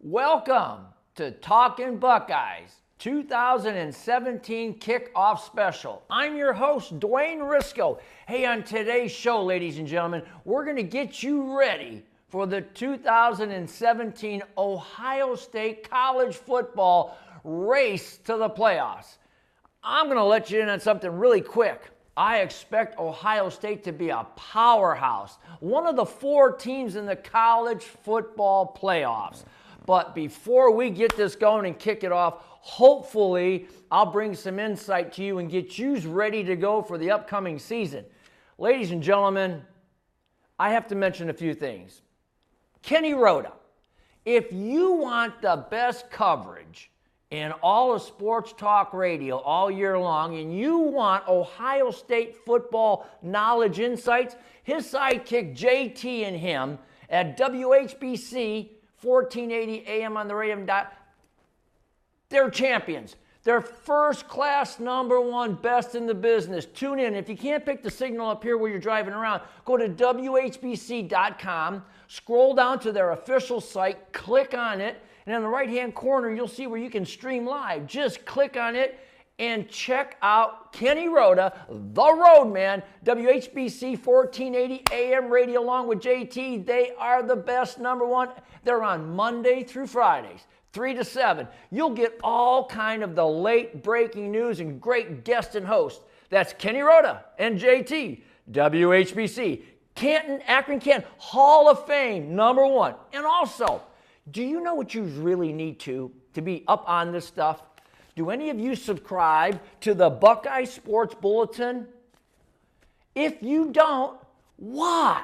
Welcome to Talkin' Buckeyes 2017 Kickoff Special. I'm your host, Dwayne Risco. Hey, on today's show, ladies and gentlemen, we're going to get you ready for the 2017 Ohio State college football race to the playoffs. I'm going to let you in on something really quick. I expect Ohio State to be a powerhouse, one of the 4 teams in the college football playoffs. But before we get this going and kick it off, hopefully I'll bring some insight to you and get you ready to go for the upcoming season. Ladies and gentlemen, I have to mention a few things. Kenny Rhoda, if you want the best coverage in all of sports talk radio all year long, and you want Ohio State football knowledge insights, his sidekick JT and him at WHBC 1480 AM on the radio. They're champions. They're first-class, #1, best in the business. Tune in. If you can't pick the signal up here where you're driving around, go to WHBC.com, scroll down to their official site, click on it, and in the right-hand corner, you'll see where you can stream live. Just click on it and check out Kenny Rhoda, the Roadman, WHBC 1480 AM radio along with JT. They are the best, #1. They're on Monday through Fridays, 3 to 7. You'll get all kind of the late breaking news and great guests and hosts. That's Kenny Rhoda and JT, WHBC, Canton, Akron, Canton, Hall of Fame, #1. And also, do you know what you really need to be up on this stuff? Do any of you subscribe to the Buckeye Sports Bulletin? If you don't, why?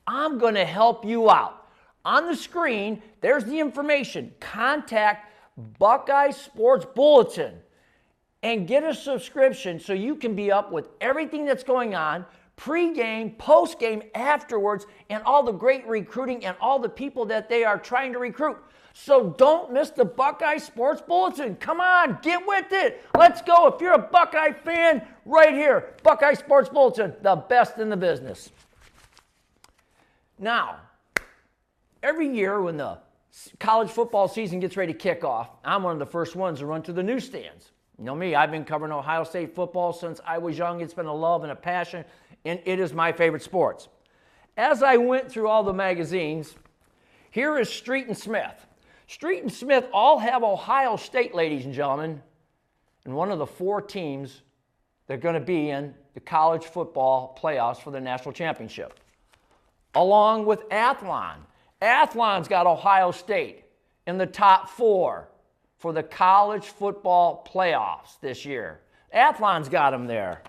I'm going to help you out. On the screen, there's the information. Contact Buckeye Sports Bulletin and get a subscription so you can be up with everything that's going on, pre-game, post-game, afterwards, and all the great recruiting and all the people that they are trying to recruit. So don't miss the Buckeye Sports Bulletin. Come on, get with it. Let's go. If you're a Buckeye fan, right here, Buckeye Sports Bulletin, the best in the business. Now, every year when the college football season gets ready to kick off, I'm one of the first ones to run to the newsstands. You know me, I've been covering Ohio State football since I was young. It's been a love and a passion, and it is my favorite sports. As I went through all the magazines, here is Street and Smith. Street and Smith all have Ohio State, ladies and gentlemen, and one of the 4 teams that are going to be in the college football playoffs for the national championship, along with Athlon. Athlon's got Ohio State in the top 4 for the college football playoffs this year. Athlon's got them there.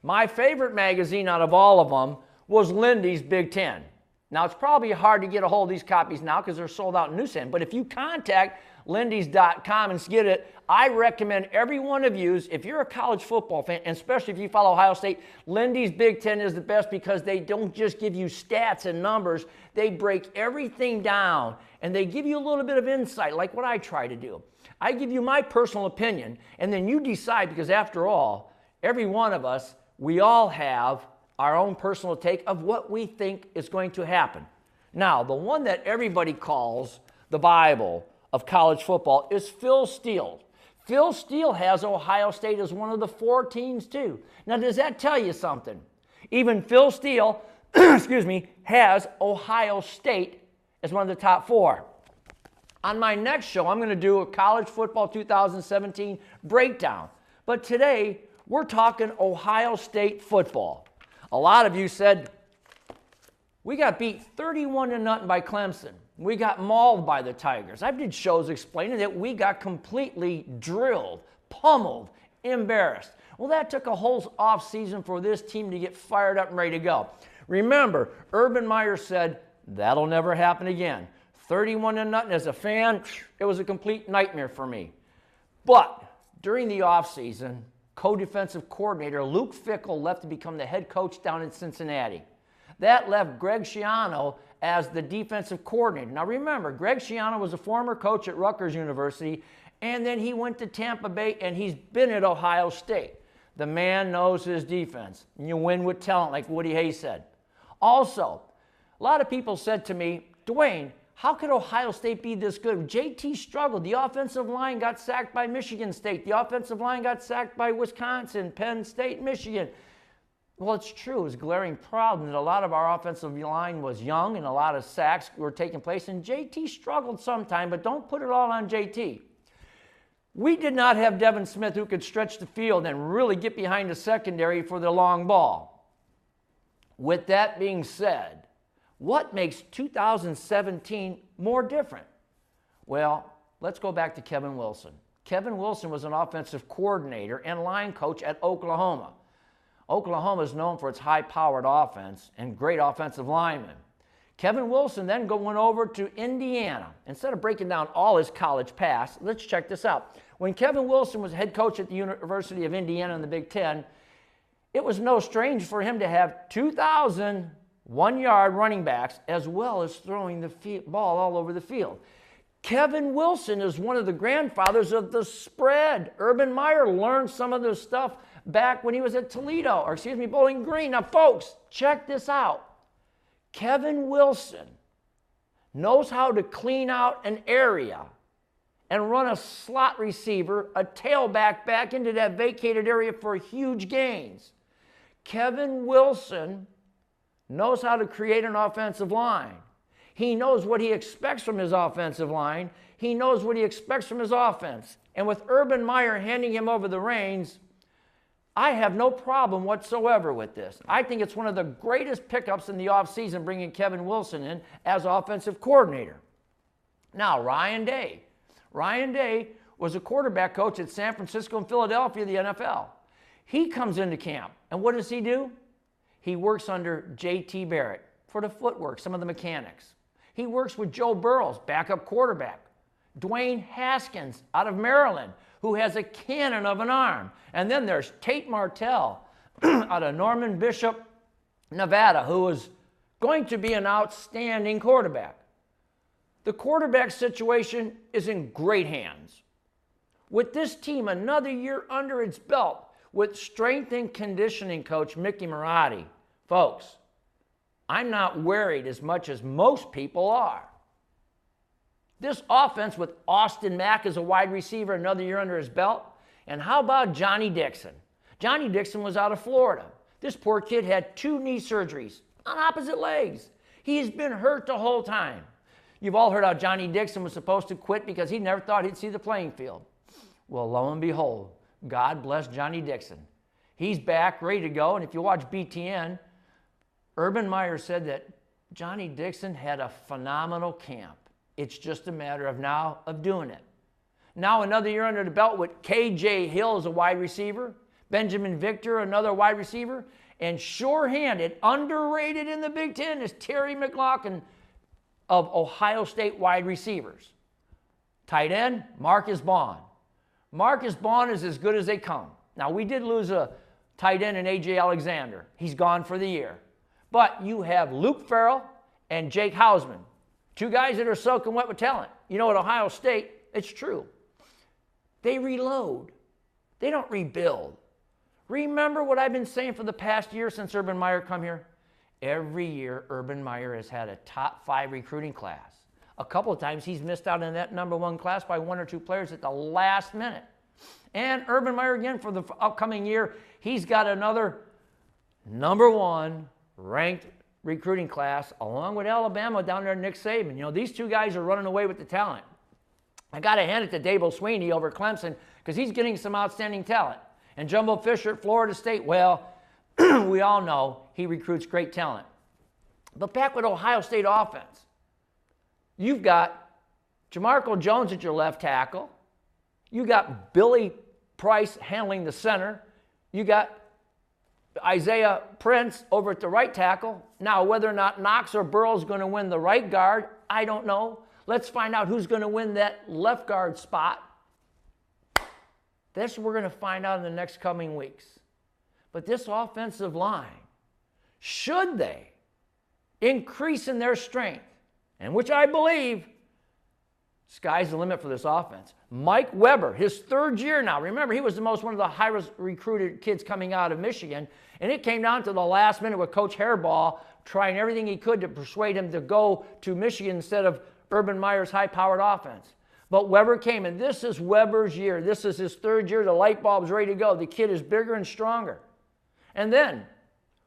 My favorite magazine out of all of them was Lindy's Big Ten. Now, it's probably hard to get a hold of these copies now because they're sold out in newsstand, but if you contact lindys.com and get it, I recommend every one of you, if you're a college football fan, and especially if you follow Ohio State, Lindy's Big Ten is the best because they don't just give you stats and numbers, they break everything down, and they give you a little bit of insight, like what I try to do. I give you my personal opinion, and then you decide, because after all, every one of us, we all have our own personal take of what we think is going to happen. Now, the one that everybody calls the Bible of college football is Phil Steele. Phil Steele has Ohio State as one of the 4 teams too. Now, does that tell you something? Even Phil Steele, has Ohio State as one of the top 4. On my next show, I'm going to do a college football 2017 breakdown. But today, we're talking Ohio State football. A lot of you said, we got beat 31-0 by Clemson. We got mauled by the Tigers. I did shows explaining that we got completely drilled, pummeled, embarrassed. Well, that took a whole offseason for this team to get fired up and ready to go. Remember, Urban Meyer said, that'll never happen again. 31-0 as a fan, it was a complete nightmare for me. But during the offseason, co-defensive coordinator Luke Fickell left to become the head coach down in Cincinnati. That left Greg Schiano as the defensive coordinator. Now remember, Greg Schiano was a former coach at Rutgers University, and then he went to Tampa Bay, and he's been at Ohio State. The man knows his defense. And you win with talent, like Woody Hayes said. Also, a lot of people said to me, Dwayne, how could Ohio State be this good? JT struggled. The offensive line got sacked by Michigan State. The offensive line got sacked by Wisconsin, Penn State, Michigan. Well, it's true. It was a glaring problem that a lot of our offensive line was young and a lot of sacks were taking place. And JT struggled sometime, but don't put it all on JT. We did not have Devin Smith who could stretch the field and really get behind the secondary for the long ball. With that being said, what makes 2017 more different? Well, let's go back to Kevin Wilson. Kevin Wilson was an offensive coordinator and line coach at Oklahoma. Oklahoma is known for its high-powered offense and great offensive linemen. Kevin Wilson then went over to Indiana. Instead of breaking down all his college past, let's check this out. When Kevin Wilson was head coach at the University of Indiana in the Big Ten, it was no strange for him to have 2,000 one-yard running backs, as well as throwing the ball all over the field. Kevin Wilson is one of the grandfathers of the spread. Urban Meyer learned some of this stuff back when he was at Bowling Green. Now, folks, check this out. Kevin Wilson knows how to clean out an area and run a slot receiver, a tailback back into that vacated area for huge gains. Kevin Wilson knows how to create an offensive line. He knows what he expects from his offensive line. He knows what he expects from his offense. And with Urban Meyer handing him over the reins, I have no problem whatsoever with this. I think it's one of the greatest pickups in the offseason, bringing Kevin Wilson in as offensive coordinator. Now, Ryan Day. Ryan Day was a quarterback coach at San Francisco and Philadelphia, the NFL. He comes into camp, and what does he do? He works under J.T. Barrett for the footwork, some of the mechanics. He works with Joe Burrows, backup quarterback. Dwayne Haskins out of Maryland, who has a cannon of an arm. And then there's Tate Martell out of Norman Bishop, Nevada, who is going to be an outstanding quarterback. The quarterback situation is in great hands. With this team another year under its belt, with strength and conditioning coach Mickey Marotti, folks, I'm not worried as much as most people are. This offense with Austin Mack as a wide receiver, another year under his belt. And how about Johnny Dixon? Johnny Dixon was out of Florida. This poor kid had 2 knee surgeries on opposite legs. He's been hurt the whole time. You've all heard how Johnny Dixon was supposed to quit because he never thought he'd see the playing field. Well, lo and behold, God bless Johnny Dixon. He's back, ready to go. And if you watch BTN, Urban Meyer said that Johnny Dixon had a phenomenal camp. It's just a matter of now of doing it. Now another year under the belt with KJ Hill as a wide receiver, Benjamin Victor, another wide receiver, and sure-handed, underrated in the Big Ten is Terry McLaughlin of Ohio State wide receivers. Tight end, Marcus Baun. Marcus Baun is as good as they come. Now, we did lose a tight end in A.J. Alexander. He's gone for the year. But you have Luke Farrell and Jake Hausman, 2 guys that are soaking wet with talent. You know, at Ohio State, it's true. They reload. They don't rebuild. Remember what I've been saying for the past year since Urban Meyer come here? Every year, Urban Meyer has had a top 5 recruiting class. A couple of times, he's missed out in that number 1 class by 1 or 2 players at the last minute. And Urban Meyer, again, for the upcoming year, he's got another number 1 ranked recruiting class, along with Alabama down there, Nick Saban. You know, these 2 guys are running away with the talent. I got to hand it to Dabo Swinney over Clemson because he's getting some outstanding talent. And Jumbo Fisher at Florida State, well, we all know he recruits great talent. But back with Ohio State offense, you've got Jamarco Jones at your left tackle. You got Billy Price handling the center. You got Isaiah Prince over at the right tackle. Now, whether or not Knox or Burrow's going to win the right guard, I don't know. Let's find out who's going to win that left guard spot. That's what we're going to find out in the next coming weeks. But this offensive line, should they increase in their strength, and which I believe, sky's the limit for this offense. Mike Weber, his 3rd year now. Remember, he was one of the highest recruited kids coming out of Michigan. And it came down to the last minute with Coach Hairball trying everything he could to persuade him to go to Michigan instead of Urban Meyer's high-powered offense. But Weber came, and this is Weber's year. This is his third year. The light bulb's ready to go. The kid is bigger and stronger. And then,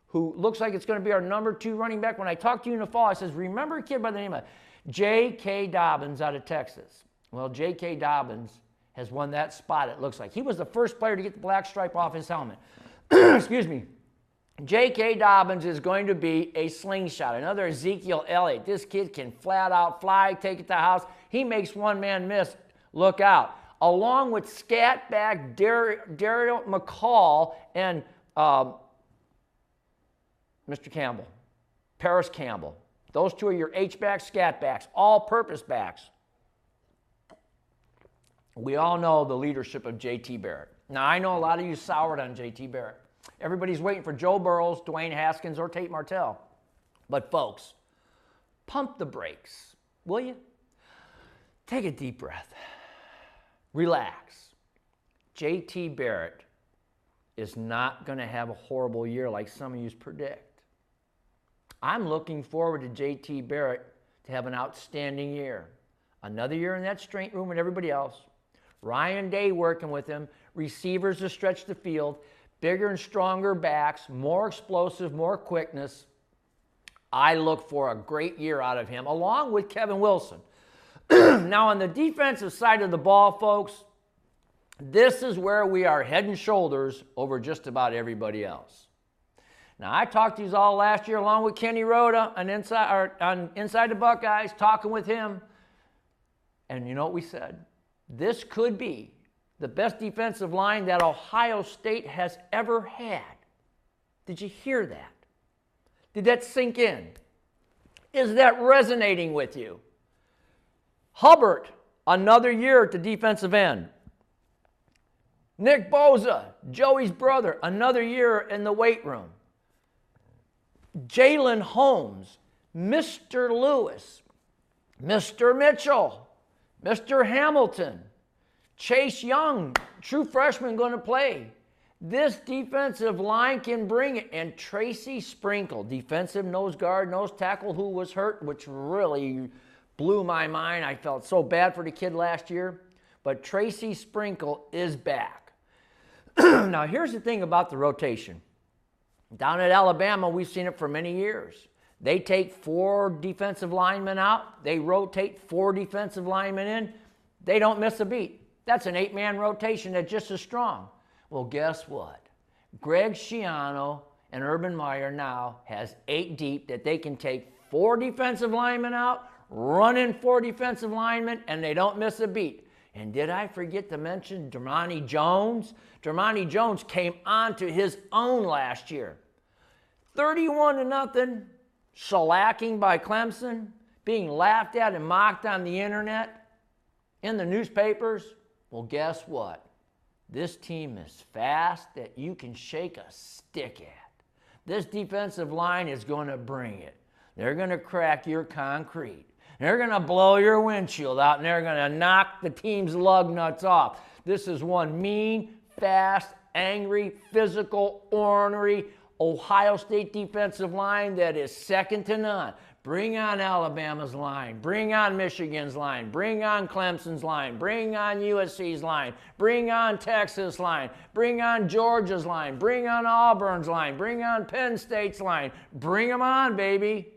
who looks like it's going to be our number 2 running back. When I talked to you in the fall, I says, remember a kid by the name of J.K. Dobbins out of Texas. Well, J.K. Dobbins has won that spot, it looks like. He was the first player to get the black stripe off his helmet. Excuse me. J.K. Dobbins is going to be a slingshot, another Ezekiel Elliott. This kid can flat out fly, take it to the house. He makes one man miss. Look out. Along with scatback Daryl McCall and Mr. Campbell, Paris Campbell. Those 2 are your H-backs, scat-backs, all-purpose backs. We all know the leadership of J.T. Barrett. Now, I know a lot of you soured on J.T. Barrett. Everybody's waiting for Joe Burrows, Dwayne Haskins, or Tate Martell. But, folks, pump the brakes, will you? Take a deep breath. Relax. J.T. Barrett is not going to have a horrible year like some of you predict. I'm looking forward to J.T. Barrett to have an outstanding year. Another year in that strength room with everybody else. Ryan Day working with him. Receivers to stretch the field. Bigger and stronger backs. More explosive, more quickness. I look for a great year out of him, along with Kevin Wilson. Now, on the defensive side of the ball, folks, this is where we are head and shoulders over just about everybody else. Now, I talked to you all last year along with Kenny Rhoda on Inside the Buckeyes, talking with him. And you know what we said? This could be the best defensive line that Ohio State has ever had. Did you hear that? Did that sink in? Is that resonating with you? Hubbard, another year at the defensive end. Nick Bosa, Joey's brother, another year in the weight room. Jalen Holmes, Mr. Lewis, Mr. Mitchell, Mr. Hamilton, Chase Young, true freshman going to play. This defensive line can bring it. And Tracy Sprinkle, defensive nose guard, nose tackle, who was hurt, which really blew my mind. I felt so bad for the kid last year. But Tracy Sprinkle is back. Now, here's the thing about the rotation. Down at Alabama, we've seen it for many years. They take 4 defensive linemen out. They rotate 4 defensive linemen in. They don't miss a beat. That's an 8-man rotation that's just as strong. Well, guess what? Greg Schiano and Urban Meyer now has 8 deep that they can take 4 defensive linemen out, run in 4 defensive linemen, and they don't miss a beat. And did I forget to mention Dermani Jones? Dermani Jones came onto his own last year. 31-0, shellacking by Clemson, being laughed at and mocked on the internet, in the newspapers. Well, guess what? This team is fast that you can shake a stick at. This defensive line is going to bring it. They're going to crack your concrete. They're going to blow your windshield out, and they're going to knock the team's lug nuts off. This is one mean, fast, angry, physical, ornery Ohio State defensive line that is second to none. Bring on Alabama's line. Bring on Michigan's line. Bring on Clemson's line. Bring on USC's line. Bring on Texas' line. Bring on Georgia's line. Bring on Auburn's line. Bring on Penn State's line. Bring them on, baby.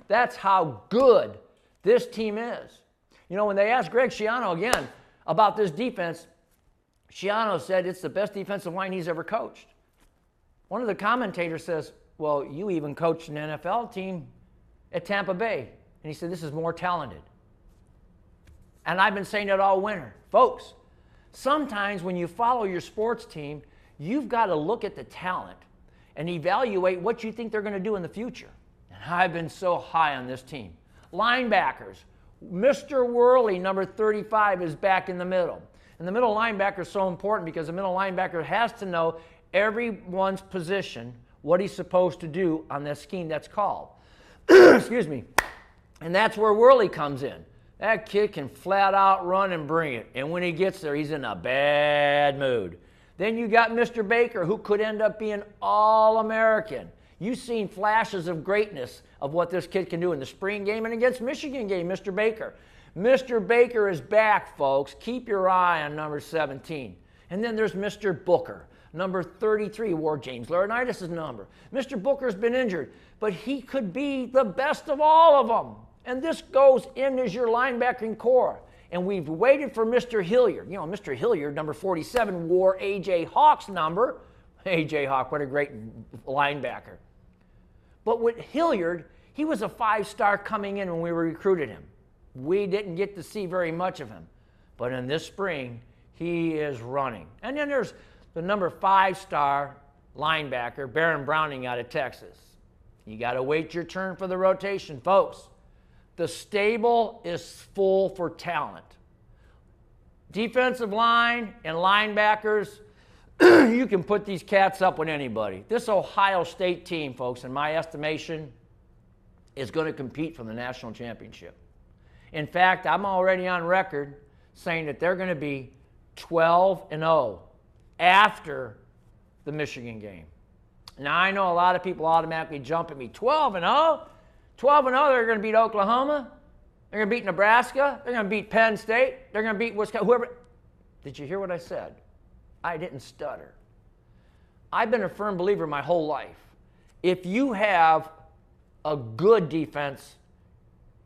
That's how good this team is. You know, when they asked Greg Schiano again about this defense, Schiano said it's the best defensive line he's ever coached. One of the commentators says, well, you even coached an NFL team at Tampa Bay. And he said, this is more talented. And I've been saying it all winter. Folks, sometimes when you follow your sports team, you've got to look at the talent and evaluate what you think they're going to do in the future. And I've been so high on this team. Linebackers. Mr. Worley, number 35, is back in the middle. And the middle linebacker is so important because the middle linebacker has to know everyone's position, what he's supposed to do on this scheme that's called. Excuse me. And that's where Worley comes in. That kid can flat out run and bring it. And when he gets there, he's in a bad mood. Then you got Mr. Baker, who could end up being All-American. You've seen flashes of greatness of what this kid can do in the spring game and against Michigan game, Mr. Baker. Mr. Baker is back, folks. Keep your eye on number 17. And then there's Mr. Booker. Number 33 wore James Laurinaitis' number. Mr. Booker's been injured, but he could be the best of all of them. And this goes in as your linebacking core. And we've waited for Mr. Hilliard. You know, Mr. Hilliard, number 47, wore A.J. Hawk's number. A.J. Hawk, what a great linebacker. But with Hilliard, he was a 5-star coming in when we recruited him. We didn't get to see very much of him. But in this spring, he is running. And then there's the number 5-star linebacker, Baron Browning out of Texas. You got to wait your turn for the rotation, folks. The stable is full for talent. Defensive line and linebackers, you can put these cats up with anybody. This Ohio State team, folks, in my estimation, is going to compete for the national championship. In fact, I'm already on record saying that they're going to be 12-0 after the Michigan game. Now, I know a lot of people automatically jump at me. 12-0? 12-0, they're going to beat Oklahoma. They're going to beat Nebraska. They're going to beat Penn State. They're going to beat Wisconsin. Whoever. Did you hear what I said? I didn't stutter. I've been a firm believer my whole life. If you have a good defense,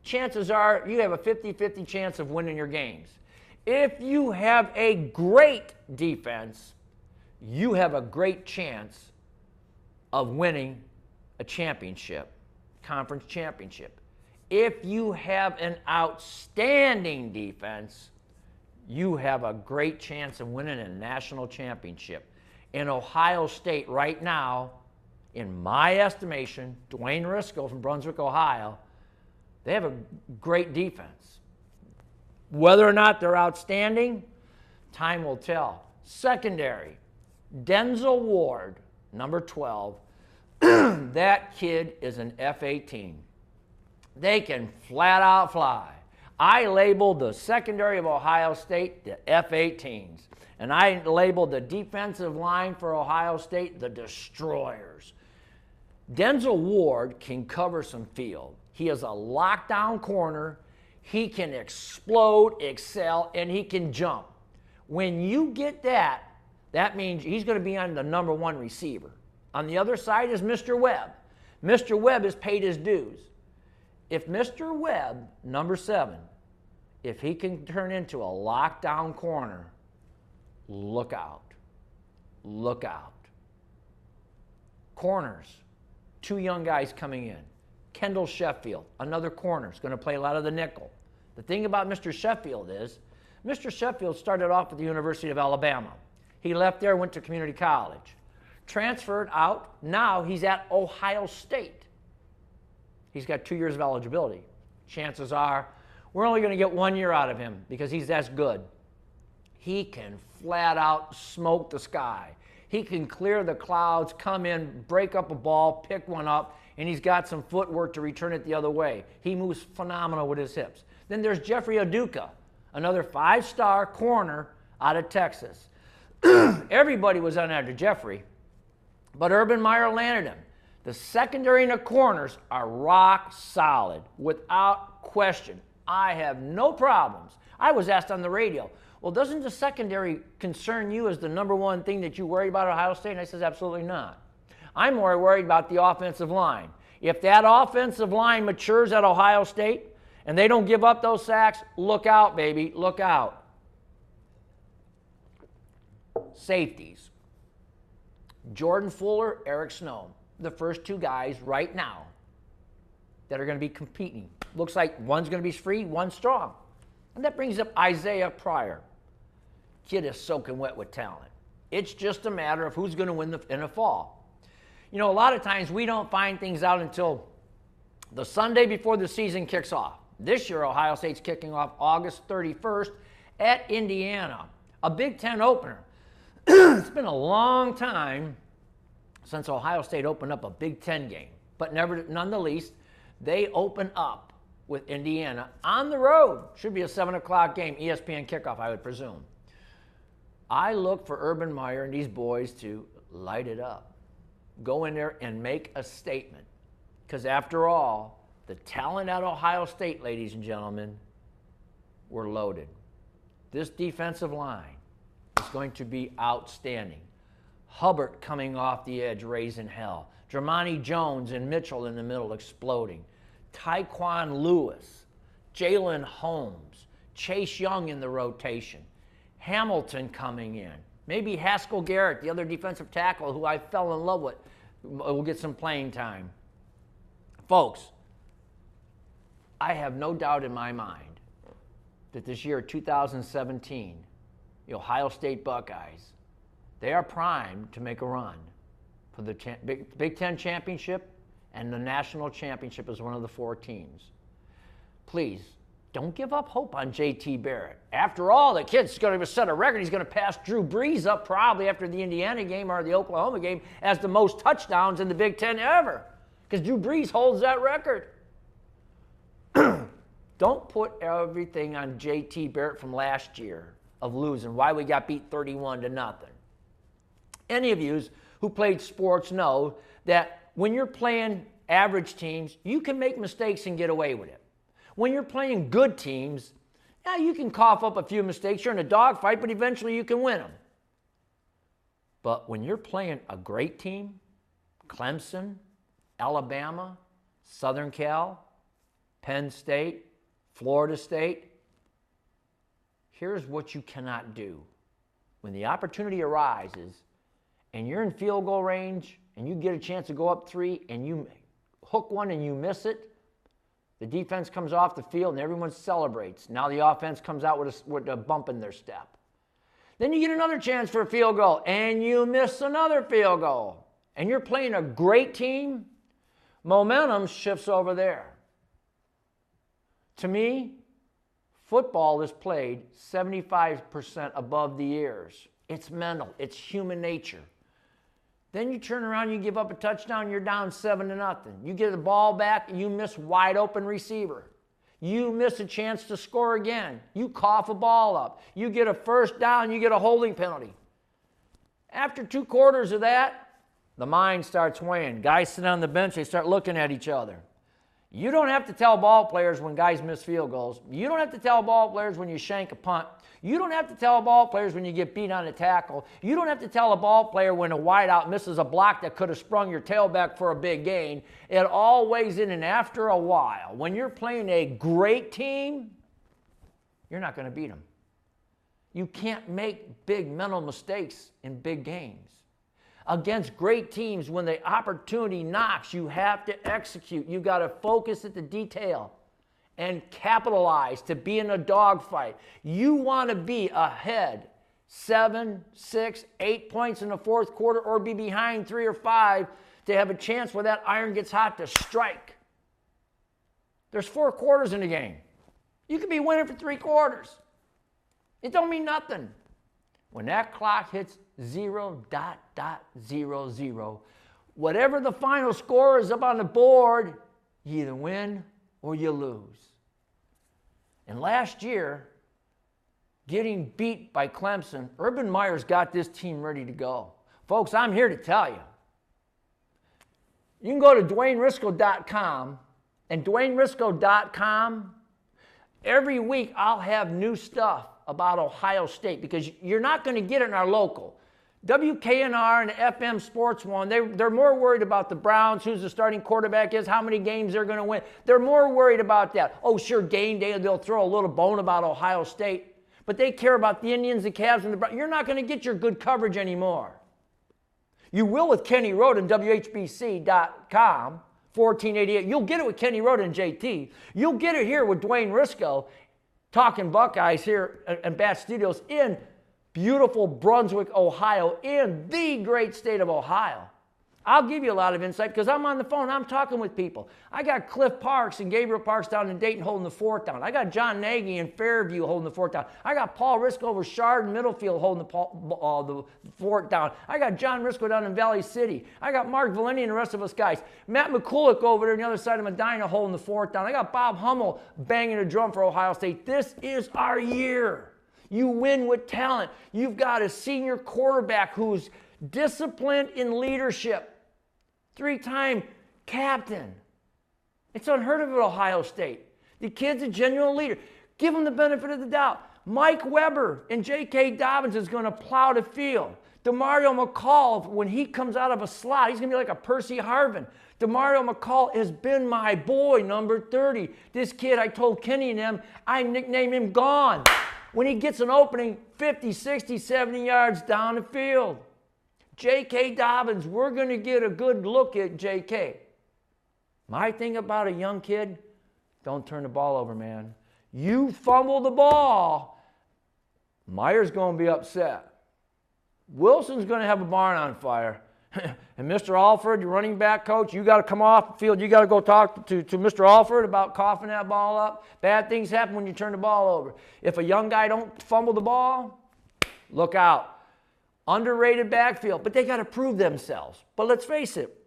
chances are you have a 50-50 chance of winning your games. If you have a great defense, you have a great chance of winning a championship, conference championship. If you have an outstanding defense, you have a great chance of winning a national championship. In Ohio State right now, in my estimation, Dwayne Risco from Brunswick, Ohio, they have a great defense. Whether or not they're outstanding, time will tell. Secondary, Denzel Ward, number 12. That kid is an F-18. They can flat out fly. I labeled the secondary of Ohio State the F-18s. And I labeled the defensive line for Ohio State the Destroyers. Denzel Ward can cover some field. He is a lockdown corner. He can explode, excel, and he can jump. When you get that, that means he's going to be on the number 1 receiver. On the other side is Mr. Webb. Mr. Webb has paid his dues. If Mr. Webb, number 7, if he can turn into a lockdown corner, look out. Look out. Corners, 2 young guys coming in. Kendall Sheffield, another corner, is going to play a lot of the nickel. The thing about Mr. Sheffield is, Mr. Sheffield started off at the University of Alabama. He left there, went to community college. Transferred out, now he's at Ohio State. He's got 2 years of eligibility. Chances are, we're only going to get 1 year out of him because he's that good. He can flat out smoke the sky. He can clear the clouds, come in, break up a ball, pick one up, and he's got some footwork to return it the other way. He moves phenomenal with his hips. Then there's Jeffrey Aduka, another 5-star corner out of Texas. Everybody was on after Jeffrey, but Urban Meyer landed him. The secondary and the corners are rock solid, without question. I have no problems. I was asked on the radio, well, doesn't the secondary concern you as the number 1 thing that you worry about at Ohio State? And I says, absolutely not. I'm more worried about the offensive line. If that offensive line matures at Ohio State and they don't give up those sacks, look out, baby, look out. Safeties. Jordan Fuller, Eric Snow, the first 2 guys right now that are going to be competing. Looks like one's going to be free, one's strong. And that brings up Isaiah Pryor. Kid is soaking wet with talent. It's just a matter of who's going to win in the fall. You know, a lot of times we don't find things out until the Sunday before the season kicks off. This year, Ohio State's kicking off August 31st at Indiana, a Big Ten opener. It's been a long time since Ohio State opened up a Big Ten game, but nonetheless, they open up with Indiana on the road. Should be a 7 o'clock game, ESPN kickoff, I would presume. I look for Urban Meyer and these boys to light it up. go in there and make a statement. Because after all, the talent at Ohio State, ladies and gentlemen, we're loaded. This defensive line is going to be outstanding. Hubbard coming off the edge, raising hell. Dramani Jones and Mitchell in the middle exploding. Tyquan Lewis, Jalen Holmes, Chase Young in the rotation. Hamilton coming in. Maybe Haskell Garrett, the other defensive tackle who I fell in love with, will get some playing time. Folks, I have no doubt in my mind that this year, 2017, the Ohio State Buckeyes, they are primed to make a run for the Big Ten Championship and the National Championship as one of the 4 teams. Please, don't give up hope on J.T. Barrett. After all, the kid's going to set a record. He's going to pass Drew Brees up probably after the Indiana game or the Oklahoma game as the most touchdowns in the Big Ten ever, because Drew Brees holds that record. Don't put everything on J.T. Barrett from last year of losing, why we got beat 31-0. Any of you who played sports know that when you're playing average teams, you can make mistakes and get away with it. When you're playing good teams, yeah, you can cough up a few mistakes. You're in a dogfight, but eventually you can win them. But when you're playing a great team, Clemson, Alabama, Southern Cal, Penn State, Florida State, here's what you cannot do. When the opportunity arises and you're in field goal range and you get a chance to go up 3 and you hook one and you miss it, the defense comes off the field and everyone celebrates. Now the offense comes out with a bump in their step. Then you get another chance for a field goal and you miss another field goal. And you're playing a great team, momentum shifts over there. To me, football is played 75% above the ears. It's mental. It's human nature. Then you turn around, you give up a touchdown, you're down 7-0. You get the ball back, you miss wide open receiver. You miss a chance to score again. You cough a ball up. You get a first down, you get a holding penalty. After 2 quarters of that, the mind starts weighing. Guys sit on the bench, they start looking at each other. You don't have to tell ball players when guys miss field goals. You don't have to tell ball players when you shank a punt. You don't have to tell ball players when you get beat on a tackle. You don't have to tell a ball player when a wideout misses a block that could have sprung your tailback for a big gain. It all weighs in, and after a while, when you're playing a great team, you're not going to beat them. You can't make big mental mistakes in big games. Against great teams, when the opportunity knocks, you have to execute. You've got to focus at the detail and capitalize to be in a dogfight. You want to be ahead 7, 6, 8 points in the fourth quarter, or be behind 3 or 5 to have a chance where that iron gets hot to strike. There's 4 quarters in the game. You could be winning for 3 quarters. It don't mean nothing. When that clock hits 0.00, whatever the final score is up on the board, you either win or you lose. And last year, getting beat by Clemson, Urban Meyer's got this team ready to go. Folks, I'm here to tell you. You can go to DwayneRisco.com, and DwayneRisco.com, every week I'll have new stuff about Ohio State, because you're not going to get it in our local. WKNR and FM Sports One, they're more worried about the Browns, who's the starting quarterback is, how many games they're going to win. They're more worried about that. Oh, sure, game day, they'll throw a little bone about Ohio State. But they care about the Indians, the Cavs, and the Browns. You're not going to get your good coverage anymore. You will with Kenny Roden, WHBC.com, 1488. You'll get it with Kenny Roden and JT. You'll get it here with Dwayne Risco, Talkin Buckeyes here at Bat Studios in beautiful Brunswick, Ohio, in the great state of Ohio. I'll give you a lot of insight because I'm on the phone. I'm talking with people. I got Cliff Parks and Gabriel Parks down in Dayton holding the fort down. I got John Nagy in Fairview holding the fort down. I got Paul Risco over Shard and Middlefield holding the fort down. I got John Risco down in Valley City. I got Mark Valeni and the rest of us guys. Matt McCulloch over there on the other side of Medina holding the fort down. I got Bob Hummel banging a drum for Ohio State. This is our year. You win with talent. You've got a senior quarterback who's disciplined in leadership. three-time captain. It's unheard of at Ohio State. The kid's a genuine leader. Give him the benefit of the doubt. Mike Weber and J.K. Dobbins is going to plow the field. DeMario McCall, when he comes out of a slot, he's going to be like a Percy Harvin. DeMario McCall has been my boy, number 30. This kid, I told Kenny and them, I nicknamed him Gone. When he gets an opening, 50, 60, 70 yards down the field. J.K. Dobbins, we're going to get a good look at J.K. My thing about a young kid, don't turn the ball over, man. You fumble the ball, Meyer's going to be upset. Wilson's going to have a barn on fire. And Mr. Alford, your running back coach, you got to come off the field. You got to go talk to Mr. Alford about coughing that ball up. Bad things happen when you turn the ball over. If a young guy don't fumble the ball, look out. Underrated backfield, but they got to prove themselves. But let's face it,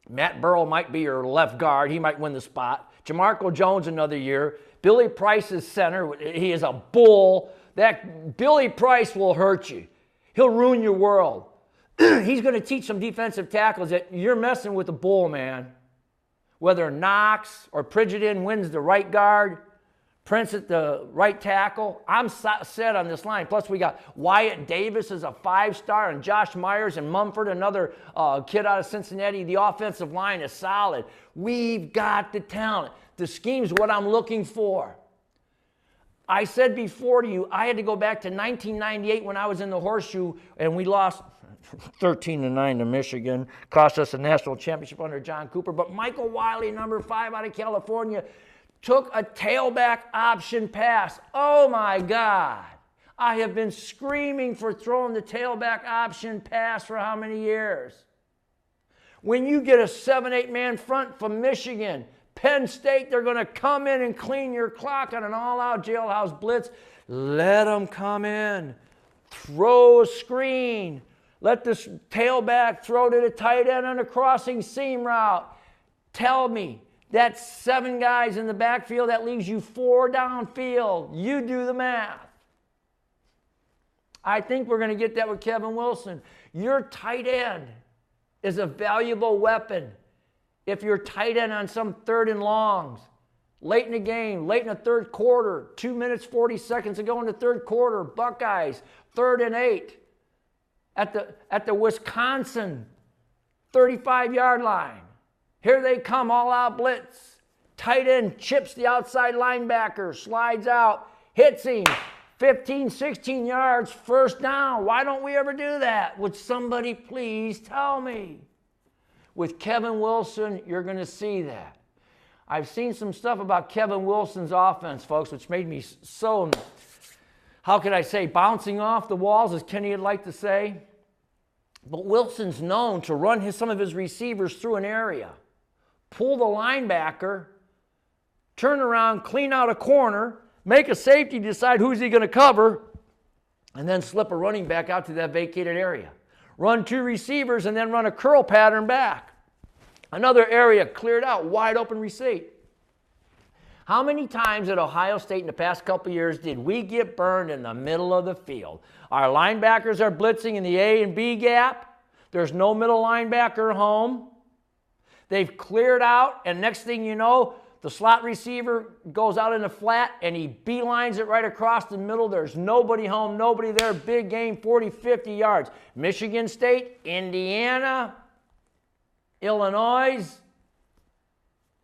Matt Burrow might be your left guard. He might win the spot. Jamarco Jones another year. Billy Price is center. He is a bull. That Billy Price will hurt you. He'll ruin your world. He's going to teach some defensive tackles that you're messing with a bull, man. Whether Knox or Pridgeon wins the right guard, Prince at the right tackle, I'm set on this line. Plus, we got Wyatt Davis as a 5-star and Josh Myers and Mumford, another kid out of Cincinnati. The offensive line is solid. We've got the talent. The scheme's what I'm looking for. I said before to you, I had to go back to 1998 when I was in the Horseshoe and we lost 13-9 to Michigan. Cost us a national championship under John Cooper. But Michael Wiley, number 5 out of California, took a tailback option pass. Oh my God. I have been screaming for throwing the tailback option pass for how many years? When you get a 7-8 man front from Michigan, Penn State, they're going to come in and clean your clock on an all-out jailhouse blitz. Let them come in. Throw a screen. Let the tailback throw to the tight end on a crossing seam route. Tell me, that's 7 guys in the backfield. That leaves you 4 downfield. You do the math. I think we're going to get that with Kevin Wilson. Your tight end is a valuable weapon. If you're tight end on some 3rd and longs, late in the game, late in the 3rd quarter, 2 minutes, 40 seconds to go in the 3rd quarter, Buckeyes, 3rd and 8 at the Wisconsin 35-yard line. Here they come, all-out blitz. Tight end chips the outside linebacker, slides out, hits him, 15, 16 yards, first down. Why don't we ever do that? Would somebody please tell me? With Kevin Wilson, you're going to see that. I've seen some stuff about Kevin Wilson's offense, folks, which made me so, how could I say, bouncing off the walls, as Kenny would like to say. But Wilson's known to run some of his receivers through an area, pull the linebacker, turn around, clean out a corner, make a safety decide who's he going to cover, and then slip a running back out to that vacated area. Run 2 receivers and then run a curl pattern back. Another area cleared out, wide open receipt. How many times at Ohio State in the past couple years did we get burned in the middle of the field? Our linebackers are blitzing in the A and B gap. There's no middle linebacker home. They've cleared out, and next thing you know, the slot receiver goes out in the flat, and he beelines it right across the middle. There's nobody home, nobody there. Big game, 40, 50 yards. Michigan State, Indiana, Illinois.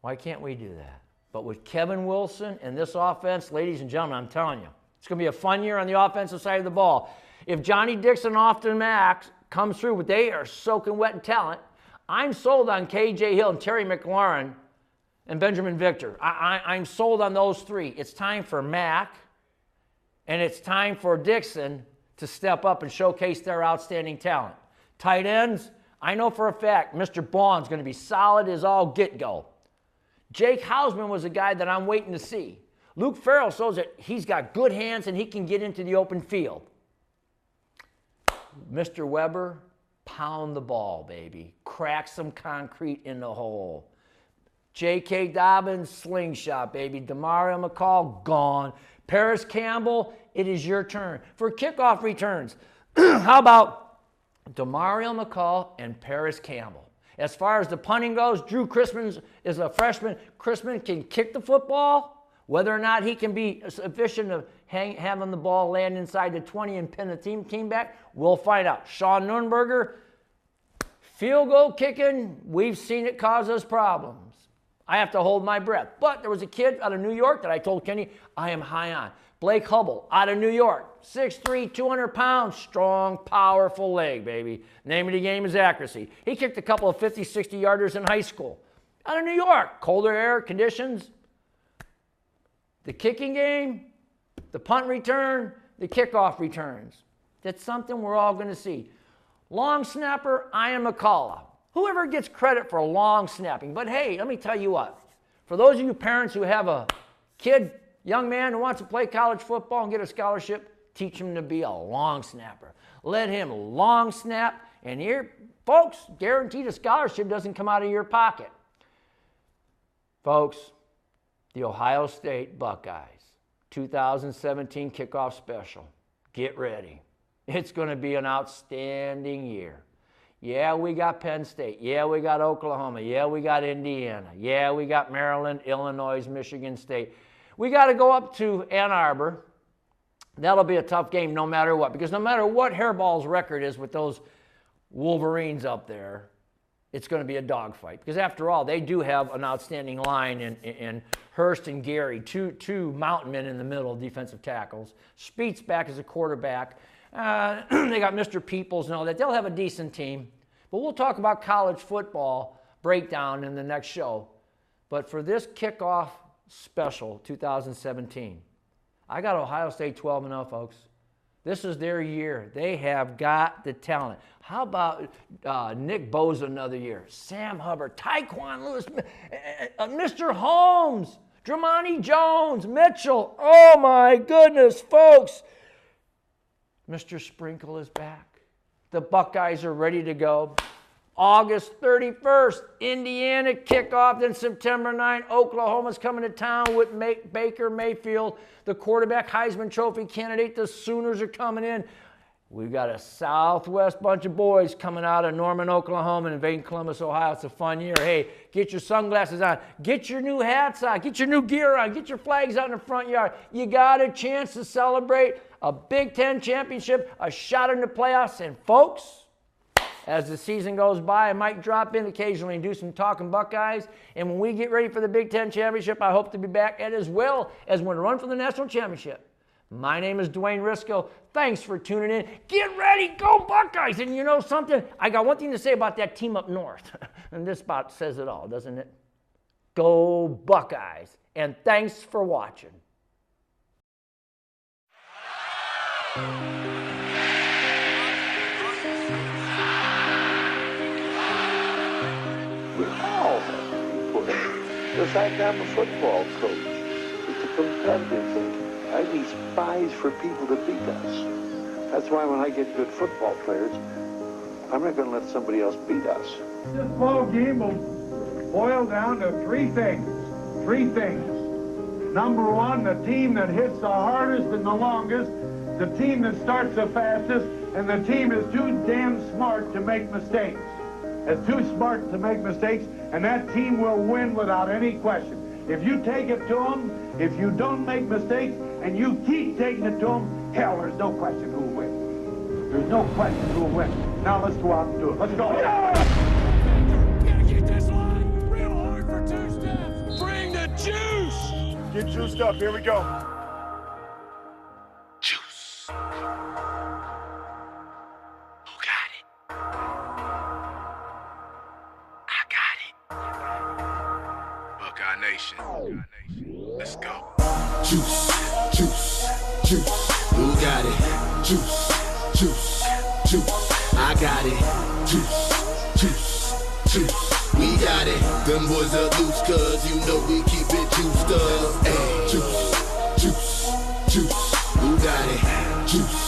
Why can't we do that? But with Kevin Wilson and this offense, ladies and gentlemen, I'm telling you, it's going to be a fun year on the offensive side of the ball. If Johnny Dixon, Austin Max comes through, but they are soaking wet in talent, I'm sold on K.J. Hill and Terry McLaurin and Benjamin Victor. I'm sold on those 3. It's time for Mack, and it's time for Dixon to step up and showcase their outstanding talent. Tight ends, I know for a fact Mr. Baughn's going to be solid as all get-go. Jake Hausman was a guy that I'm waiting to see. Luke Farrell shows that he's got good hands and he can get into the open field. Mr. Weber, pound the ball, baby. Crack some concrete in the hole. J.K. Dobbins, slingshot, baby. DeMario McCall, gone. Paris Campbell, it is your turn. For kickoff returns, how about DeMario McCall and Paris Campbell? As far as the punting goes, Drew Chrisman is a freshman. Chrisman can kick the football. Whether or not he can be efficient of having the ball land inside the 20 and pin the team back, we'll find out. Sean Nurnberger, field goal kicking, we've seen it cause us problems. I have to hold my breath. But there was a kid out of New York that I told Kenny I am high on. Blake Hubble out of New York, 6'3", 200 pounds, strong, powerful leg, baby. Name of the game is accuracy. He kicked a couple of 50, 60-yarders in high school. Out of New York, colder air conditions. The kicking game, the punt return, the kickoff returns. That's something we're all going to see. Long snapper, Ian McCullough. Whoever gets credit for long snapping. But hey, let me tell you what. For those of you parents who have a kid, young man who wants to play college football and get a scholarship, teach him to be a long snapper. Let him long snap, and here, folks, guaranteed a scholarship doesn't come out of your pocket. Folks, the Ohio State Buckeyes 2017 kickoff special. Get ready. It's going to be an outstanding year. Yeah, we got Penn State. Yeah, we got Oklahoma. Yeah, we got Indiana. Yeah, we got Maryland, Illinois, Michigan State. We got to go up to Ann Arbor. That'll be a tough game no matter what, because no matter what Hairball's record is with those Wolverines up there, it's going to be a dogfight. Because after all, they do have an outstanding line in Hurst and Gary, two mountain men in the middle, defensive tackles. Speed's back as a quarterback. They got Mr. Peoples and all that. They'll have a decent team. But we'll talk about college football breakdown in the next show. But for this kickoff special 2017, I got Ohio State 12-0, folks. This is their year. They have got the talent. How about Nick Bosa another year? Sam Hubbard, Tyquan Lewis, Mr. Holmes, Dramani Jones, Mitchell. Oh, my goodness, folks. Mr. Sprinkle is back. The Buckeyes are ready to go. August 31st, Indiana kickoff. Then September 9th, Oklahoma's coming to town with Baker Mayfield, the quarterback Heisman Trophy candidate. The Sooners are coming in. We've got a Southwest bunch of boys coming out of Norman, Oklahoma and invading Columbus, Ohio. It's a fun year. Hey, get your sunglasses on. Get your new hats on. Get your new gear on. Get your flags out in the front yard. You got a chance to celebrate a Big Ten championship, a shot in the playoffs. And folks, as the season goes by, I might drop in occasionally and do some Talking Buckeyes. And when we get ready for the Big Ten championship, I hope to be back, and as well as when we run for the national championship. My name is Dwayne Risco. Thanks for tuning in. Get ready, go Buckeyes! And you know something? I got one thing to say about that team up north. And this about says it all, doesn't it? Go Buckeyes. And thanks for watching. We all have people. The fact I'm a football coach, it's a competitive thing. I despise for people to beat us. That's why when I get good football players, I'm not going to let somebody else beat us. This ball game will boil down to three things. Three things. Number one, the team that hits the hardest and the longest, the team that starts the fastest, and the team is too damn smart to make mistakes. It's too smart to make mistakes, and that team will win without any question. If you take it to them, if you don't make mistakes, and you keep taking it to them, hell, there's no question who will win. There's no question who will win. Now let's go out and do it. Let's go. Gotta get this line real hard for two steps. Bring the juice. Get juiced up. Here we go. Juice. Who got it? I got it. Buckeye Nation. Let's go. Juice, juice, juice. Who got it? Juice, juice, juice. I got it. Juice, juice, juice. We got it. Them boys are loose, cuz you know we keep it juiced up. Hey, juice, juice, juice. Who got it? Juice,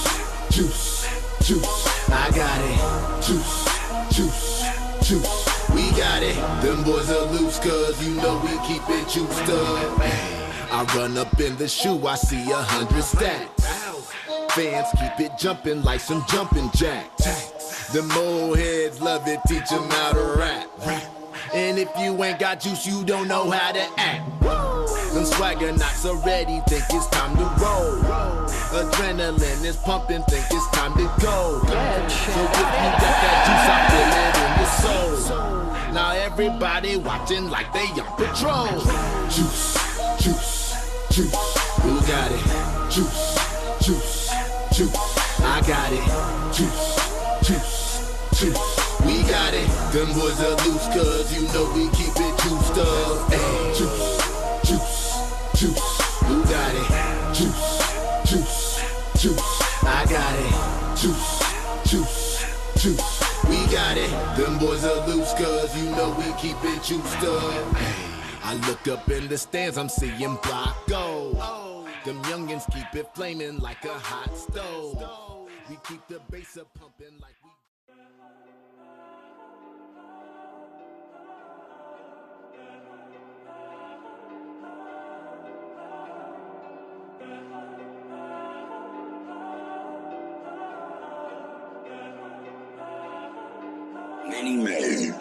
juice, juice. I got it. Juice, juice, juice. We got it. Them boys are loose, cuz you know we keep it juiced up. Hey. I run up in the shoe, I see 100 stacks. Fans keep it jumping like some jumping jacks. Them old heads love it, teach them how to rap. And if you ain't got juice, you don't know how to act. Them swagger knocks already think it's time to roll. Adrenaline is pumping, think it's time to go. So if you got that juice, I feel it in your soul. Now everybody watching like they on patrol. Juice, juice, juice. Who got it? Juice, juice, juice. I got it. Juice, juice, juice. We got it. Them boys are loose, cause you know we keep it juiced up. Hey, juice, juice, juice. Who got it? Juice, juice, juice. I got it. Juice, juice, juice. We got it. Them boys are loose, cause you know we keep it juiced up. Hey, I look up in the stands, I'm seeing Buckeyes. Them youngins keep it flaming like a hot stove. We keep the bass up pumping like we. Many.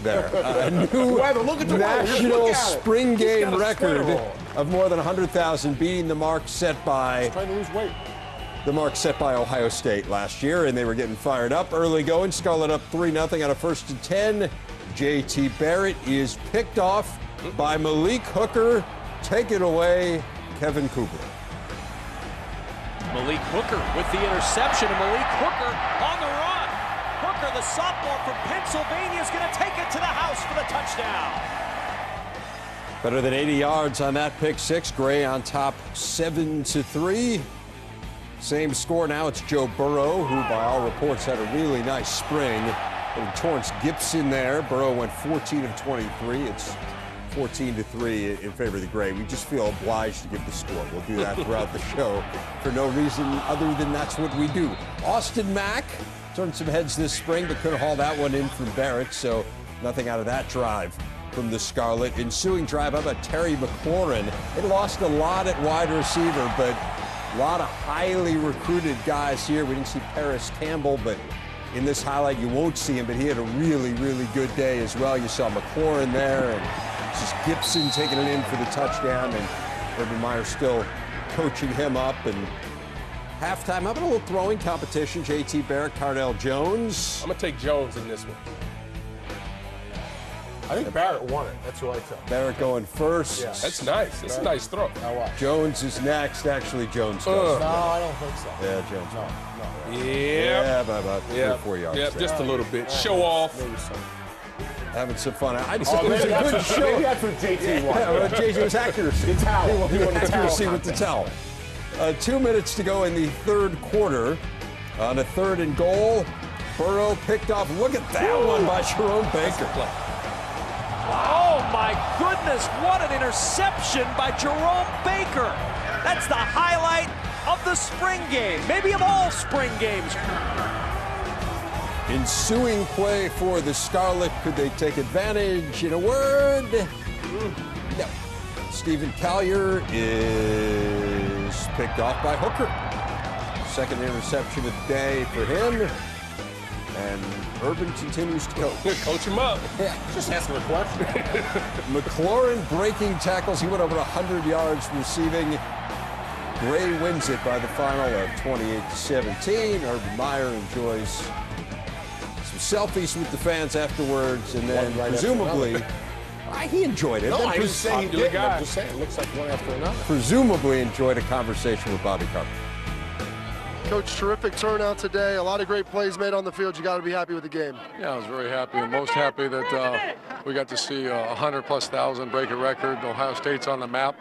there. A new Look at the weather. national Look at it. spring He's game got a sweater record on. of more than 100,000, beating the mark set by Trying to lose weight. Ohio State last year, and they were getting fired up. Early going, Scarlet up 3-0 on a 1st and 10. J.T. Barrett is picked off by Malik Hooker. Take it away, Kevin Kubler. Malik Hooker with the interception, and Malik Hooker on the run. Hooker, the sophomore from Pennsylvania, is going to take it to the house for the touchdown. Better than 80 yards on that pick six. Gray on top 7-3. Same score now. It's Joe Burrow, who by all reports had a really nice spring. And Torrance Gibson there. Burrow went 14 of 23. It's 14-3 in favor of the Gray. We just feel obliged to give the score. We'll do that throughout the show for no reason other than that's what we do. Austin Mack turned some heads this spring, but couldn't haul that one in from Barrett, so nothing out of that drive from the Scarlet. Ensuing drive, how about Terry McLaurin? It lost a lot at wide receiver, but a lot of highly recruited guys here. We didn't see Paris Campbell, but in this highlight you won't see him, but he had a really, really good day as well. You saw McLaurin there, and it's just Gibson taking it in for the touchdown, and Urban Meyer still coaching him up. And halftime, how about a little throwing competition? J.T. Barrett, Cardell Jones. I'm going to take Jones in this one. I think Barrett won it. That's who I took. Barrett going first. Yeah. That's nice. That's a nice throw. Now watch. Jones is next. Actually, Jones does. No, I don't think so. Yeah, Jones. No. Yeah, by about 3 or 4 yards. Yeah, there. just a little bit. Show off. Maybe so. Having some fun. It was maybe a good that's show. Maybe that's what JT wanted. Yeah, well, JT was accuracy. The towel. He wanted the towel Accuracy with the towel. 2 minutes to go in the third quarter. On a 3rd and goal, Burrow picked off. Look at that one by Jerome Baker. Oh my goodness, what an interception by Jerome Baker. That's the highlight of the spring game, maybe of all spring games. Ensuing play for the Scarlet. Could they take advantage? In a word, no. Stephen Collier is picked off by Hooker. 2nd interception of the day for him. And Urban continues to coach. Coach him up. Yeah. Just ask him a question. McLaurin breaking tackles. He went over 100 yards receiving. Gray wins it by the final of 28-17. Urban Meyer enjoys some selfies with the fans afterwards, and then Right presumably, he enjoyed it. No, Then I didn't say he popular did. guy. I'm just saying, it looks like one after another. presumably enjoyed a conversation with Bobby Carter. Coach, terrific turnout today. A lot of great plays made on the field. You got to be happy with the game. Yeah, I was very happy. I'm most happy that we got to see 100,000+ break a record. Ohio State's on the map,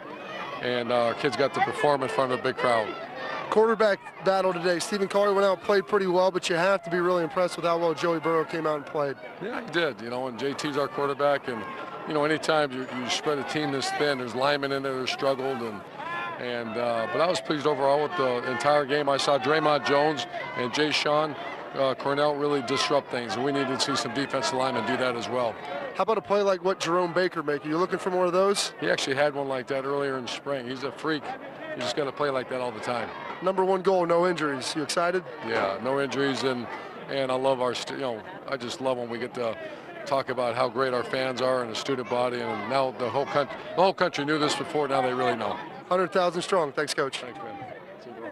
and our kids got to perform in front of a big crowd. Quarterback battle today. Stephen Collier went out and played pretty well, but you have to be really impressed with how well Joey Burrow came out and played. Yeah, he did. You know, and JT's our quarterback, and you know, anytime you spread a team this thin, there's linemen in there that struggled, but I was pleased overall with the entire game. I saw Draymond Jones and Jay Sean Cornell really disrupt things, and we need to see some defensive linemen do that as well. How about a play like what Jerome Baker made? Are you looking for more of those? He actually had one like that earlier in spring. He's a freak. You just got to play like that all the time. Number 1 goal, no injuries. You excited? Yeah, no injuries, and I love our, I just love when we get to talk about how great our fans are and the student body, and now the whole country knew this before. Now they really know. 100,000 strong. Thanks, Coach. Thanks, man. See you, bro.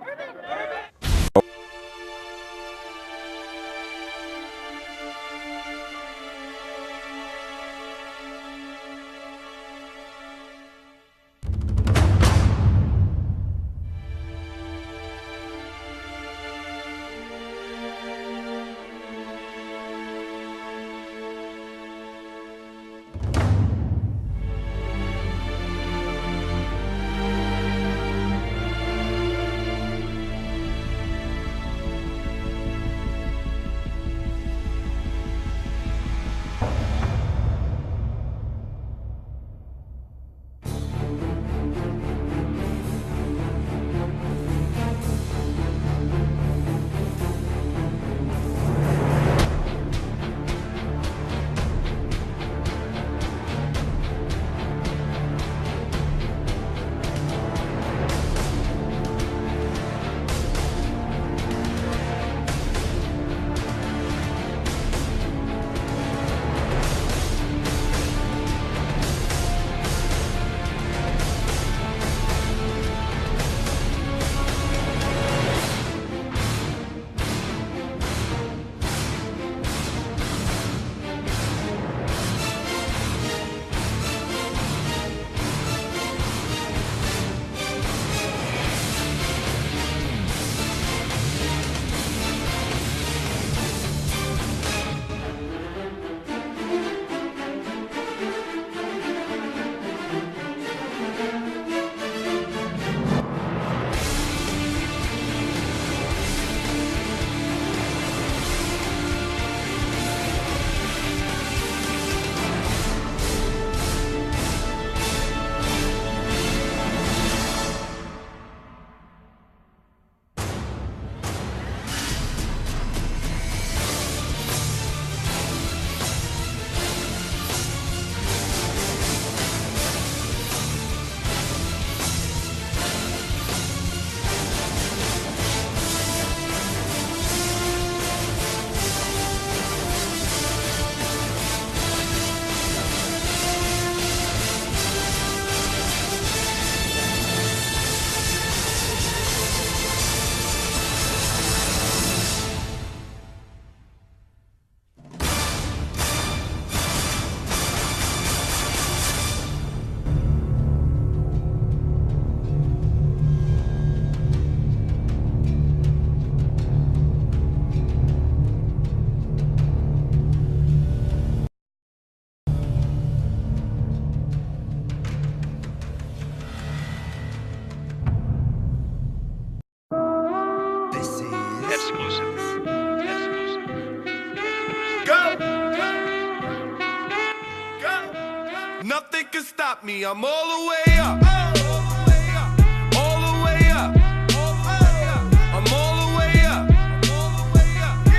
stop me. I'm all the way up. All the way up. I'm all the way up.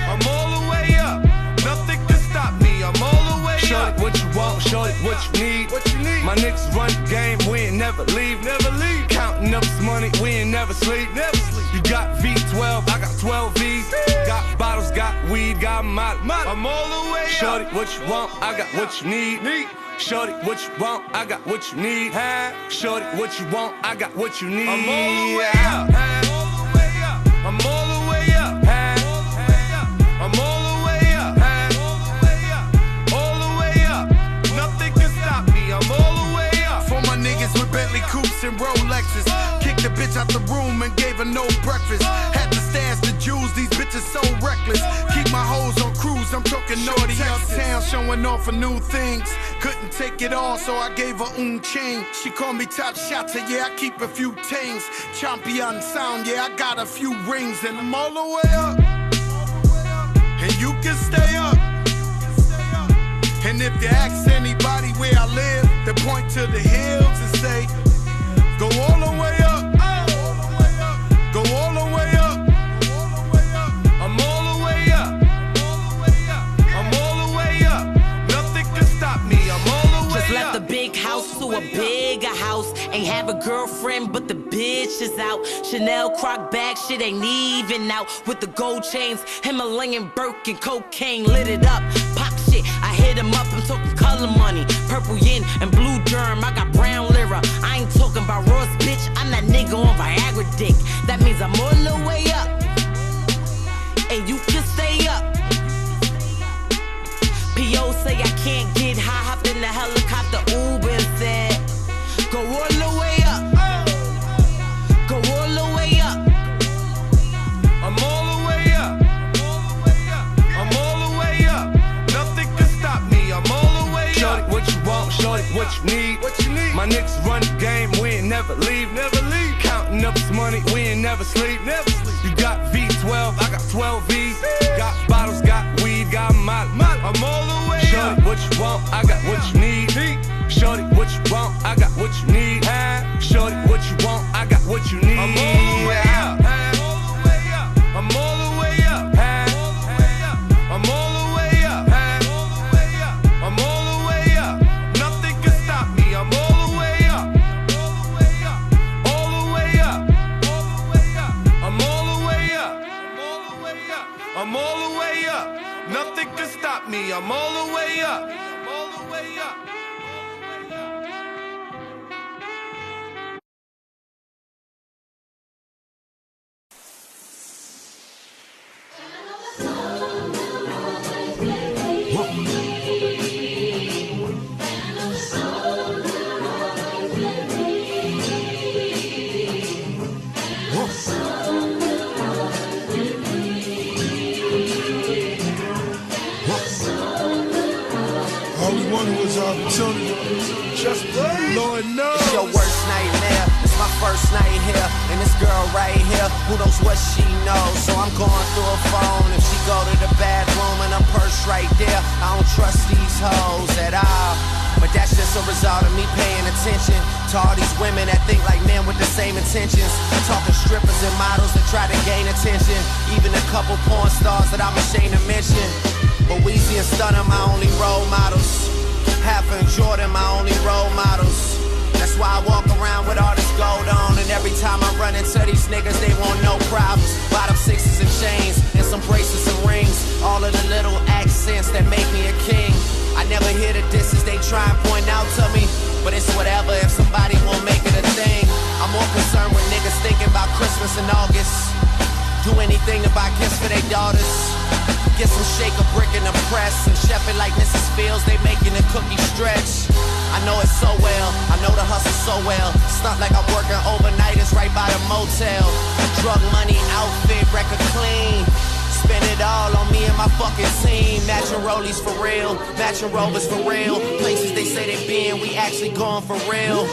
I'm all the way up. Nothing can stop me. I'm all the way up. Shorty, what you want? Shorty, what you need? My niggas run the game. We ain't never leave. Counting up this money. We ain't never sleep. You got V12. I got 12 V's. Got bottles, got weed, got molly. I'm all the way up. Shorty, what you want? I got what you need. Shorty, what you want? I got what you need. Shorty, what you want? I got what you need. I'm all the way up. I'm all the way up. I'm all the way up. All the way up. Nothing can stop me. I'm all the way up. For my niggas with Bentley coupes and Rolexes, kicked the bitch out the room and gave her no breakfast. Had to stash the jewels, these bitches so reckless. Keep my hoes on cruise, I'm talking naughty uptown, showing off for new things. Couldn't take it all, so I gave her chain. She called me top shotter, yeah, I keep a few tings. Champion sound, yeah, I got a few rings. And I'm all the way up, and you can stay up. And if you ask anybody where I live, they point to the hills and say, go all the way up. Go all the way up. I'm all the way up. I'm all the way up. Nothing can stop me. I'm all the way up. Just left the big house to a bigger house. Ain't have a girlfriend, but the bitch is out. Chanel croc bag, shit ain't even out. With the gold chains, Himalayan Birkin, cocaine lit it up. Pop shit, I hit him up. I'm talking color money, purple yin and blue germ. I got brown lira. I ain't talking about Ross, bitch. I'm that nigga on Viagra dick. That means I'm all the way up, and you can stay up. P.O. say I can't get high, hop in the helicopter, Uber and said, go all the way up. Go all the way up. I'm all the way up. I'm all the way up. Nothing can stop me. I'm all the way up. Shorty, what you want? Shorty, what you need? My niggas run the game. We ain't never leave. Counting up this money. We ain't never sleep. You got V12. I got 12 V's. Got bottles, got weed, got molly. I'm all the way up. Shorty, what you want? I got what you need. Shorty, what you want? I got what you need. Shorty, what you want? I got what you need. I'm all the way up. I'm all the way up. I'm all the way up. I'm all the way up. Nothing can stop me. I'm all the way up. All the way up. I'm all the way up. I'm all the way up. Nothing can stop me. I'm all the way up. I'm all the way up. Just Lord knows. It's your worst nightmare. It's my first night here. And this girl right here, who knows what she knows? So I'm going through her phone. If she go to the bathroom and her purse right there, I don't trust these hoes at all. But that's just a result of me paying attention to all these women that think like men with the same intentions. Talking strippers and models that try to gain attention. Even a couple porn stars that I'm ashamed to mention. But Weezy and Stunner my only role models. Half and Jordan my only role models. That's why I walk around with all this gold on. And every time I run into these niggas, they want no problems. Bottom sixes and chains, and some bracelets and rings. All of the little accents that make me a king. I never hear the disses they try and point out to me. But it's whatever if somebody won't make it a thing. I'm more concerned with niggas thinking about Christmas in August. Do anything to buy gifts for their daughters. Get some shake a brick in the press and chef it like Mrs. Fields, they making the cookie stretch. I know it so well, I know the hustle so well. Stunt like I'm working overnighters right by the motel. Drug money, outfit, record clean. Spend it all on me and my fucking team. matching rollies for real, matching rovers for real. Places they say they been, we actually going for real.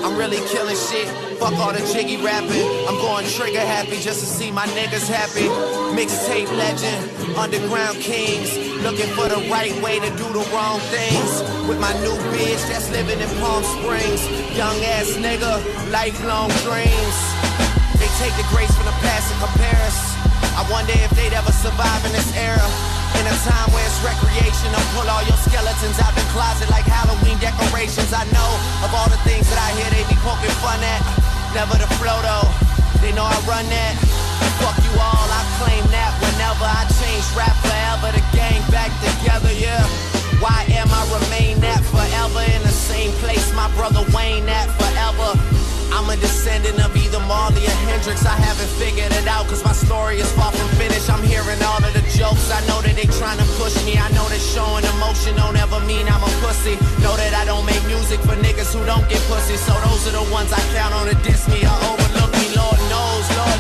I'm really killing shit, fuck all the jiggy rapping. I'm going trigger happy just to see my niggas happy. Mixtape legend, underground kings, looking for the right way to do the wrong things. With my new bitch that's living in Palm Springs, young ass nigga, lifelong dreams. They take the grace from the past and compare us. I wonder if they'd ever survive in this era. In a time where it's recreational, pull all your skeletons out the closet like Halloween decorations. I know of all the things that I hear they be poking fun at. Never the flow though, they know I run that. Fuck you all, I claim that whenever I change rap forever, the gang back together, yeah. Why am I remain that forever in the same place my brother Wayne at forever? I'm a descendant of either Marley or Hendrix. I haven't figured it out cause my story is far from finished. I'm hearing all of the jokes, I know that they trying to push me. I know that showing emotion don't ever mean I'm a pussy. Know that I don't make music for niggas who don't get pussy. So those are the ones I count on to diss me or overlook me. Lord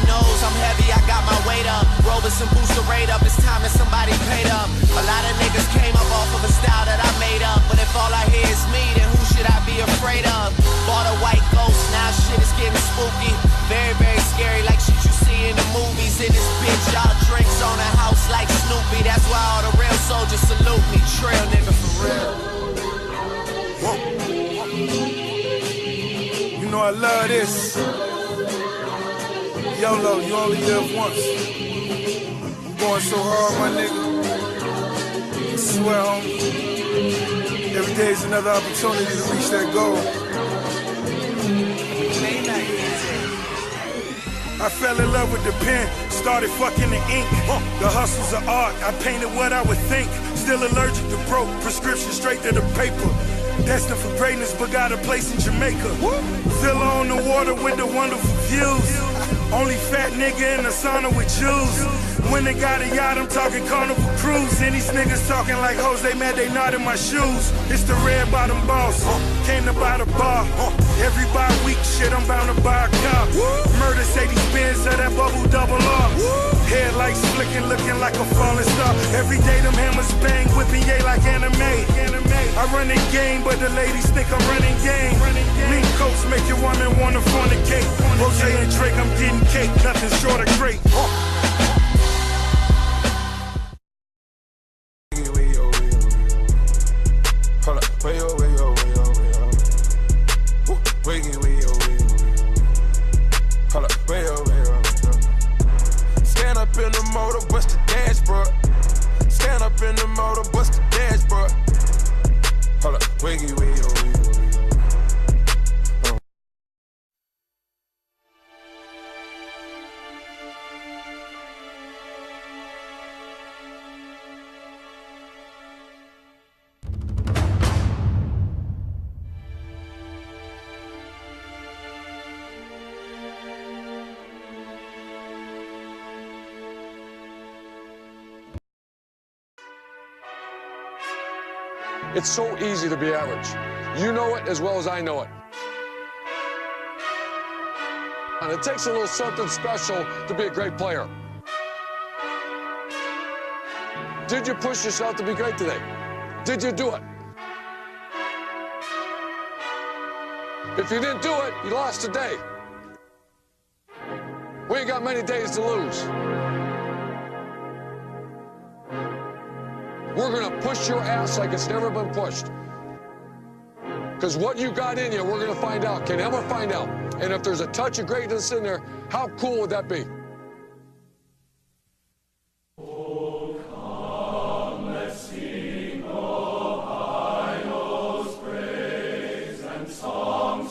knows I'm heavy, I got my weight up. Robeson boost the rate up, it's time that somebody paid up. A lot of niggas came up off of a style that I made up. But if all I hear is me, then who should I be afraid of? Bought a white ghost, now shit is getting spooky. Very, very scary, like shit you see in the movies. In this bitch, y'all drinks on a house like Snoopy. That's why all the real soldiers salute me. Trail nigga for real. Whoa. You know I love this. YOLO, you only live once. I'm going so hard, my nigga. I swear, homie. Every day is another opportunity to reach that goal. I fell in love with the pen, started fucking the ink. The hustle's of art, I painted what I would think. Still allergic to broke, prescription straight to the paper. Destined for greatness, but got a place in Jamaica. Villa on the water with the wonderful views. Only fat nigga in the sauna with Jews. When they got a yacht, I'm talking Carnival Cruise. And these niggas talking like hoes, they mad they not in my shoes. It's the red bottom boss, came to buy the bar. Every bi-week shit, I'm bound to buy a car. Murder say these Benz, so that bubble double R. Headlights flicking, looking like a falling star. Every day them hammers bang, whipping yay like anime. I run the game, but the ladies think I'm running game. Mink coats make your woman wanna fornicate. Rose and Drake, I'm getting cake, nothing short of great. Hold up, way oh, way oh, way oh, way oh. Way hold up, way oh, way oh. Stand up in the motor, bust the dashboard. Stand up in the motor, bust the dashboard. Hold up, way oh, way oh. It's so easy to be average. You know it as well as I know it. And it takes a little something special to be a great player. Did you push yourself to be great today? Did you do it? If you didn't do it, you lost today. We ain't got many days to lose. We're gonna push your ass like it's never been pushed. Because what you got in you, we're gonna find out. Can Emma find out? And if there's a touch of greatness in there, how cool would that be? Song.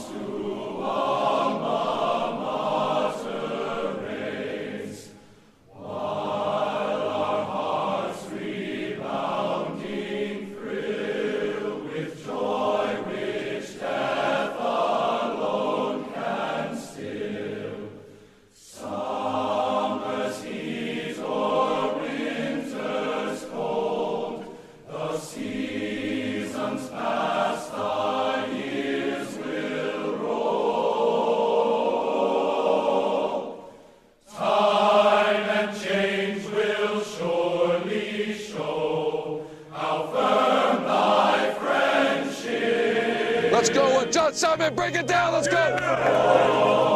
Let's go with John Simon. Break it down. Let's go.